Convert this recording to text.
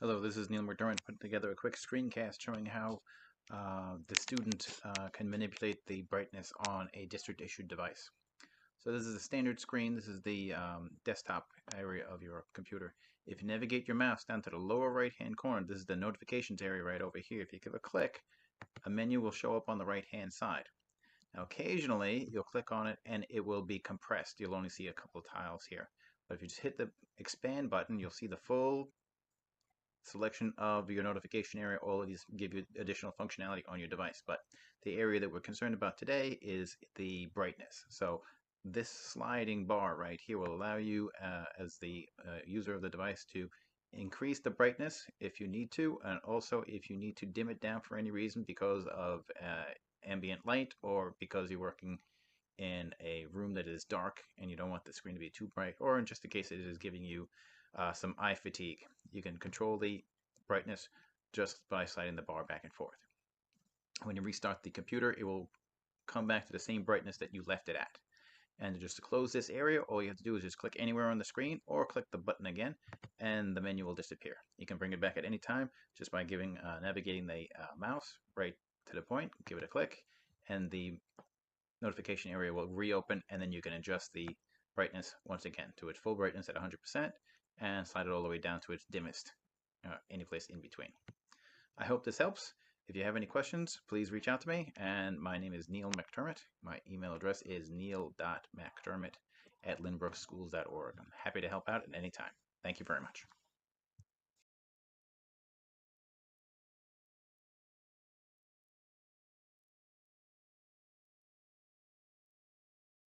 Hello, this is Neil McDermott putting together a quick screencast showing how the student can manipulate the brightness on a district-issued device. So this is a standard screen. This is the desktop area of your computer. If you navigate your mouse down to the lower right-hand corner, this is the notifications area right over here. If you give a click, a menu will show up on the right-hand side. Now, occasionally, you'll click on it and it will be compressed. You'll only see a couple of tiles here. But if you just hit the expand button, you'll see the full selection of your notification area. All of these give you additional functionality on your device, but the area that we're concerned about today is the brightness. So this sliding bar right here will allow you as the user of the device to increase the brightness if you need to, and also if you need to dim it down for any reason because of ambient light or because you're working in a room that is dark and you don't want the screen to be too bright, or in just in case it is giving you some eye fatigue. You can control the brightness just by sliding the bar back and forth. When you restart the computer, it will come back to the same brightness that you left it at. And just to close this area, all you have to do is just click anywhere on the screen or click the button again, and the menu will disappear. You can bring it back at any time just by navigating the mouse right to the point, give it a click, and the notification area will reopen, and then you can adjust the brightness once again to its full brightness at 100% and slide it all the way down to its dimmest, any place in between. I hope this helps. If you have any questions, please reach out to me. And my name is Neil McDermott. My email address is neil.mcdermott@lynbrookschools.org. I'm happy to help out at any time. Thank you very much.